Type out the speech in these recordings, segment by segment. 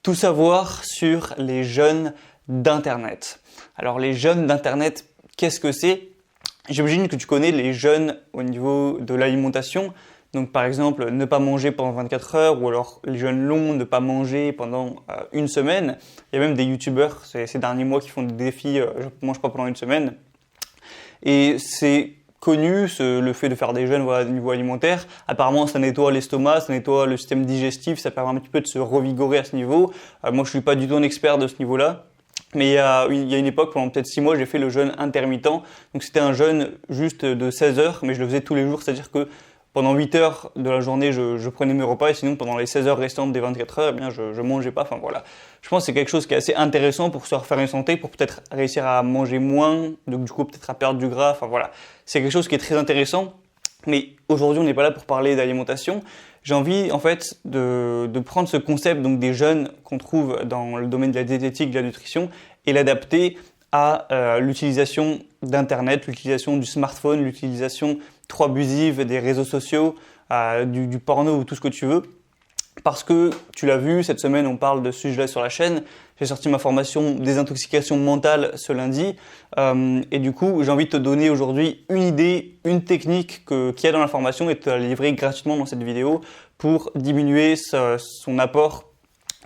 Tout savoir sur les jeûnes d'Internet. Alors les jeûnes d'Internet, qu'est-ce que c'est? J'imagine que tu connais les jeûnes au niveau de l'alimentation. Donc par exemple, ne pas manger pendant 24 heures ou alors les jeûnes longs, ne pas manger pendant une semaine. Il y a même des youtubeurs ces derniers mois qui font des défis je ne mange pas pendant une semaine. Et c'est connu, le fait de faire des jeûnes au niveau alimentaire. Apparemment, ça nettoie l'estomac, ça nettoie le système digestif, ça permet un petit peu de se revigorer à ce niveau. Moi, je suis pas du tout un expert de ce niveau-là. Mais il y a une époque, pendant peut-être 6 mois, j'ai fait le jeûne intermittent. Donc c'était un jeûne juste de 16 heures, mais je le faisais tous les jours, c'est-à-dire que pendant 8 heures de la journée, je prenais mes repas et sinon pendant les 16 heures restantes des 24 heures, eh bien je mangeais pas. Enfin voilà. Je pense que c'est quelque chose qui est assez intéressant pour se refaire une santé, pour peut-être réussir à manger moins, donc du coup peut-être à perdre du gras. Enfin voilà. C'est quelque chose qui est très intéressant. Mais aujourd'hui, on n'est pas là pour parler d'alimentation. J'ai envie, en fait, de prendre ce concept, donc des jeûnes qu'on trouve dans le domaine de la diététique, de la nutrition, et l'adapter à l'utilisation d'Internet, l'utilisation du smartphone, l'utilisation trop abusive des réseaux sociaux, du porno ou tout ce que tu veux. Parce que, tu l'as vu, cette semaine, on parle de ce sujet-là sur la chaîne. J'ai sorti ma formation désintoxication mentale ce lundi. Et du coup, j'ai envie de te donner aujourd'hui une idée, une technique qu'il y a dans la formation et de te la livrer gratuitement dans cette vidéo pour diminuer son apport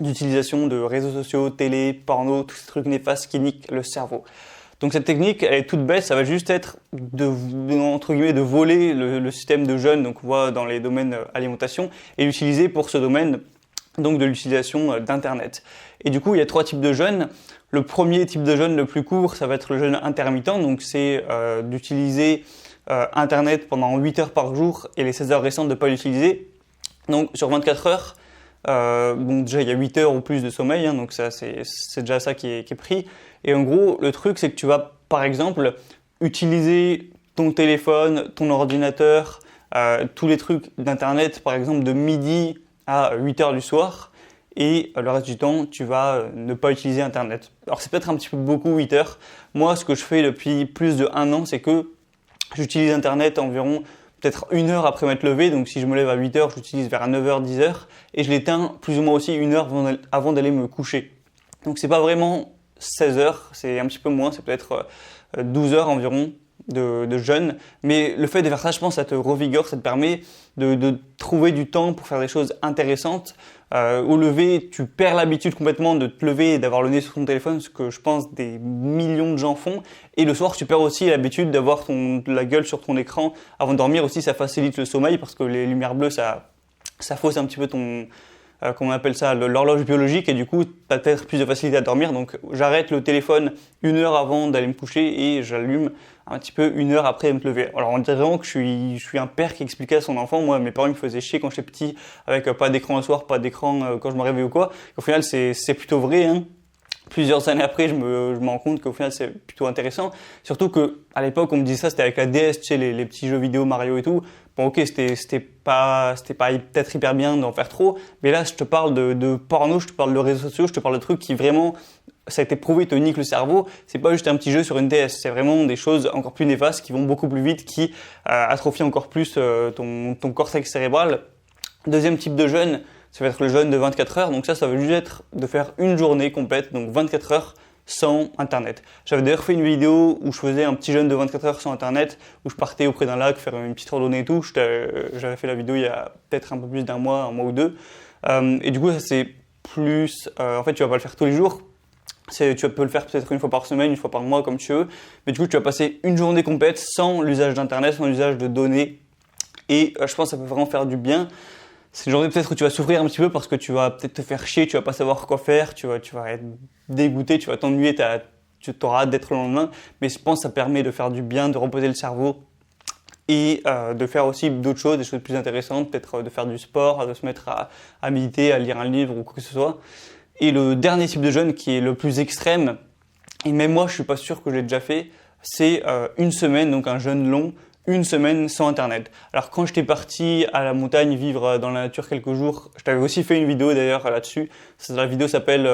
d'utilisation de réseaux sociaux, télé, porno, tous ces trucs néfastes qui niquent le cerveau. Donc cette technique, elle est toute bête, ça va juste être entre guillemets, de voler le système de jeûne, donc on voit dans les domaines alimentation, et l'utiliser pour ce domaine, donc de l'utilisation d'Internet. Et du coup, il y a 3 types de jeûnes. Le premier type de jeûne le plus court, ça va être le jeûne intermittent, donc c'est d'utiliser Internet pendant 8 heures par jour et les 16 heures restantes de ne pas l'utiliser. Donc sur 24 heures, donc déjà il y a 8 heures ou plus de sommeil, donc ça c'est déjà ça qui est pris. Et en gros, le truc c'est que tu vas par exemple utiliser ton téléphone, ton ordinateur, tous les trucs d'internet par exemple de midi à 8 heures du soir, et le reste du temps tu vas ne pas utiliser internet. Alors c'est peut-être un petit peu beaucoup 8 heures. Moi ce que je fais depuis plus de 1 an, c'est que j'utilise internet environ peut-être 1 heure après m'être levé, donc si je me lève à 8 heures, je l'utilise vers 9 heures, 10 heures, et je l'éteins plus ou moins aussi 1 heure avant d'aller me coucher. Donc c'est pas vraiment 16 heures, c'est un petit peu moins, c'est peut-être 12 heures environ de jeûne, mais le fait de faire ça, je pense, ça te revigore, ça te permet de trouver du temps pour faire des choses intéressantes. Au lever, tu perds l'habitude complètement de te lever et d'avoir le nez sur ton téléphone, ce que je pense des millions de gens font. Et le soir, tu perds aussi l'habitude d'avoir la gueule sur ton écran avant de dormir. Aussi, ça facilite le sommeil parce que les lumières bleues, ça fausse un petit peu comment on appelle ça, l'horloge biologique, et du coup, tu as peut-être plus de facilité à dormir. Donc, j'arrête le téléphone 1 heure avant d'aller me coucher et j'allume un petit peu 1 heure après me lever. Alors, on dirait vraiment que je suis un père qui expliquait à son enfant. Moi, mes parents me faisaient chier quand j'étais petit avec pas d'écran le soir, pas d'écran quand je me réveillais ou quoi. Au final, c'est plutôt vrai, hein. Plusieurs années après, je me rends compte qu'au final, c'est plutôt intéressant. Surtout que à l'époque, on me disait ça, c'était avec la DS, tu sais, les petits jeux vidéo Mario et tout. Bon, ok, c'était pas peut-être hyper bien d'en faire trop, mais là, je te parle de porno, je te parle de réseaux sociaux, je te parle de trucs qui vraiment, ça a été prouvé, te niquent le cerveau. C'est pas juste un petit jeu sur une DS, c'est vraiment des choses encore plus néfastes qui vont beaucoup plus vite, qui atrophient encore plus ton cortex cérébral. Deuxième type de jeûne, ça va être le jeûne de 24 heures. Donc ça veut juste être de faire une journée complète, donc 24 heures sans Internet. J'avais d'ailleurs fait une vidéo où je faisais un petit jeûne de 24 heures sans Internet, où je partais auprès d'un lac, faire une petite randonnée et tout. J'avais fait la vidéo il y a peut-être un peu plus d'un mois, 1 mois ou 2. Et du coup, ça c'est plus... en fait, tu vas pas le faire tous les jours. Tu peux le faire peut-être 1 fois par semaine, 1 fois par mois, comme tu veux. Mais du coup, tu vas passer une journée complète sans l'usage d'Internet, sans l'usage de données. Et je pense que ça peut vraiment faire du bien. C'est une journée peut-être où tu vas souffrir un petit peu parce que tu vas peut-être te faire chier, tu vas pas savoir quoi faire, tu vas être dégoûté, tu vas t'ennuyer, tu auras hâte d'être le lendemain. Mais je pense que ça permet de faire du bien, de reposer le cerveau et de faire aussi d'autres choses, des choses plus intéressantes, peut-être de faire du sport, de se mettre à méditer, à lire un livre ou quoi que ce soit. Et le dernier type de jeûne qui est le plus extrême, et même moi je suis pas sûr que je l'ai déjà fait, c'est 1 semaine, donc un jeûne long, 1 semaine sans Internet. Alors quand j'étais parti à la montagne vivre dans la nature quelques jours, je t'avais aussi fait une vidéo d'ailleurs là-dessus. La vidéo s'appelle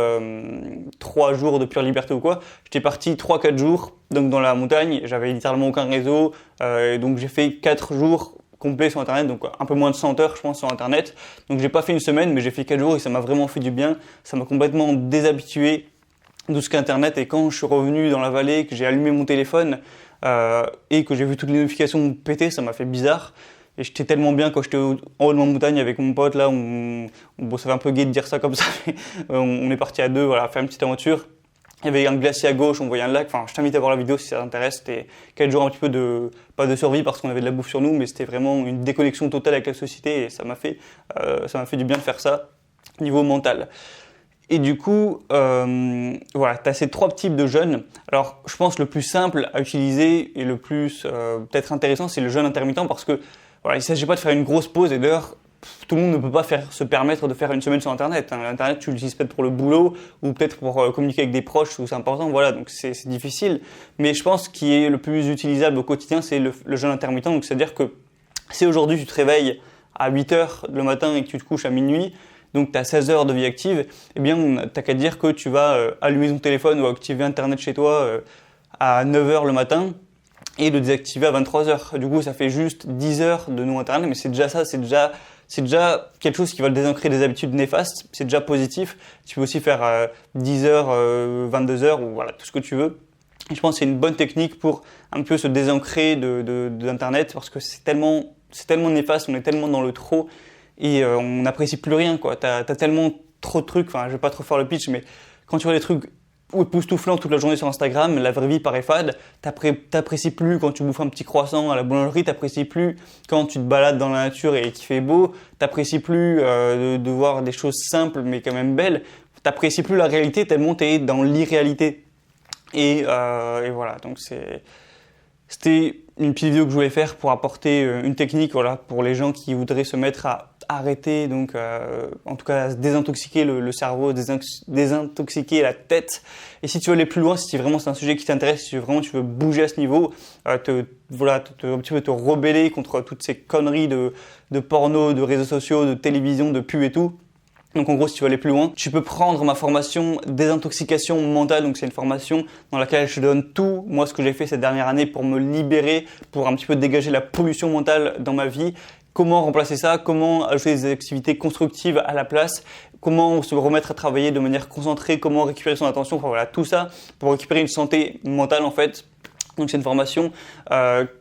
3 jours de pure liberté ou quoi. J'étais parti 3-4 jours donc dans la montagne, j'avais littéralement aucun réseau, donc j'ai fait 4 jours complet sur Internet, donc un peu moins de 100 heures je pense sur Internet. Donc j'ai pas fait une semaine, mais j'ai fait 4 jours et ça m'a vraiment fait du bien. Ça m'a complètement déshabitué de ce qu'est Internet, et quand je suis revenu dans la vallée, que j'ai allumé mon téléphone et que j'ai vu toutes les notifications péter, ça m'a fait bizarre. Et j'étais tellement bien quand j'étais en haut de ma montagne avec mon pote là, bon, ça fait un peu gai de dire ça comme ça, mais on est parti à deux, voilà, faire une petite aventure. Il y avait un glacier à gauche, on voyait un lac. Enfin, je t'invite à voir la vidéo si ça t'intéresse. C'était 4 jours un petit peu pas de survie parce qu'on avait de la bouffe sur nous, mais c'était vraiment une déconnexion totale avec la société et ça m'a fait du bien de faire ça niveau mental. Et du coup, voilà, tu as ces 3 types de jeûnes. Alors, je pense le plus simple à utiliser et le plus peut-être intéressant, c'est le jeûne intermittent parce que voilà, il ne s'agit pas de faire une grosse pause et d'ailleurs, tout le monde ne peut pas se permettre de faire une semaine sur Internet. Internet, tu l'utilises peut-être pour le boulot ou peut-être pour communiquer avec des proches où c'est important. Voilà, donc c'est difficile. Mais je pense qu'il est le plus utilisable au quotidien, c'est le jeûne intermittent. Donc c'est-à-dire que si aujourd'hui tu te réveilles à 8 heures le matin et que tu te couches à minuit, donc tu as 16 heures de vie active, eh bien t'as qu'à dire que tu vas allumer ton téléphone ou activer Internet chez toi à 9 heures le matin et le désactiver à 23 heures. Du coup, ça fait juste 10 heures de non-Internet, mais c'est déjà ça, c'est déjà quelque chose qui va désancrer des habitudes néfastes, c'est déjà positif. Tu peux aussi faire 10 heures, 22 heures, ou voilà, tout ce que tu veux. Et je pense que c'est une bonne technique pour un peu se désancrer d'Internet, parce que c'est tellement néfaste, on est tellement dans le trop, et on n'apprécie plus rien, quoi. T'as tellement trop de trucs, enfin, je vais pas trop faire le pitch, mais quand tu vois des trucs époustouflant toute la journée sur Instagram, la vraie vie paraît fade, t'apprécies plus quand tu bouffes un petit croissant à la boulangerie, t'apprécies plus quand tu te balades dans la nature et qu'il fait beau, t'apprécies plus de voir des choses simples mais quand même belles, t'apprécies plus la réalité tellement t'es dans l'irréalité. Et voilà, donc c'était une petite vidéo que je voulais faire pour apporter une technique, voilà, pour les gens qui voudraient se mettre à arrêter, donc en tout cas à se désintoxiquer le cerveau, désintoxiquer la tête. Et si tu veux aller plus loin, si vraiment c'est un sujet qui t'intéresse, si vraiment tu veux bouger à ce niveau, un petit peu te rebeller contre toutes ces conneries de porno, de réseaux sociaux, de télévision, de pub et tout. Donc en gros, si tu veux aller plus loin, tu peux prendre ma formation désintoxication mentale. Donc c'est une formation dans laquelle je te donne tout, moi, ce que j'ai fait cette dernière année pour me libérer, pour un petit peu dégager la pollution mentale dans ma vie. Comment remplacer ça, comment ajouter des activités constructives à la place, comment se remettre à travailler de manière concentrée, comment récupérer son attention, enfin voilà, tout ça pour récupérer une santé mentale en fait. Donc c'est une formation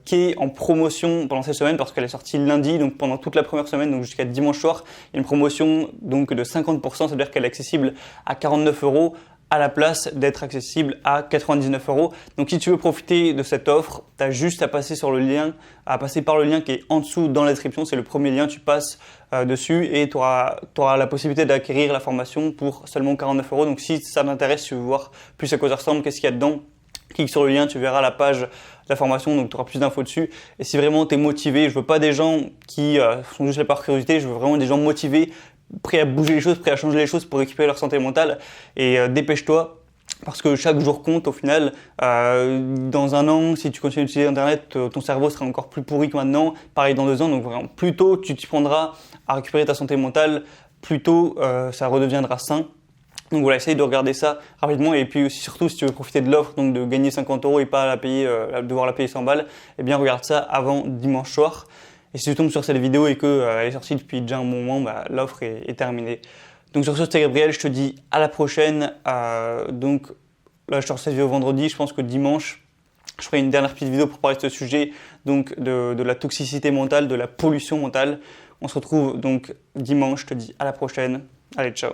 qui est en promotion pendant cette semaine parce qu'elle est sortie lundi, donc pendant toute la première semaine, donc jusqu'à dimanche soir, il y a une promotion donc de 50%, c'est-à-dire qu'elle est accessible à 49 € à la place d'être accessible à 99 €. Donc si tu veux profiter de cette offre, tu as juste à passer par le lien qui est en dessous dans la description, c'est le premier lien, tu passes dessus et tu auras la possibilité d'acquérir la formation pour seulement 49 €. Donc si ça t'intéresse, tu veux voir plus à quoi ça ressemble, qu'est-ce qu'il y a dedans, clique sur le lien, tu verras la page de la formation, donc tu auras plus d'infos dessus. Et si vraiment tu es motivé, je veux pas des gens qui sont juste là par curiosité, je veux vraiment des gens motivés, prêts à bouger les choses, prêts à changer les choses pour récupérer leur santé mentale. Et dépêche-toi, parce que chaque jour compte au final. Dans un an, si tu continues d'utiliser Internet, ton cerveau sera encore plus pourri que maintenant. Pareil dans 2 ans, donc vraiment, plus tôt tu t'y prendras à récupérer ta santé mentale, plus tôt ça redeviendra sain. Donc voilà, essaye de regarder ça rapidement, et puis aussi, surtout si tu veux profiter de l'offre, donc de gagner 50 € et pas devoir la payer 100 balles, eh bien regarde ça avant dimanche soir. Et si tu tombes sur cette vidéo et qu'elle est sortie depuis déjà un bon moment, bah, l'offre est terminée. Donc sur ce, c'était Gabriel, je te dis à la prochaine. Donc là, je te cette vidéo vendredi, je pense que dimanche, je ferai une dernière petite vidéo pour parler de ce sujet, donc de la toxicité mentale, de la pollution mentale. On se retrouve donc dimanche, je te dis à la prochaine. Allez, ciao.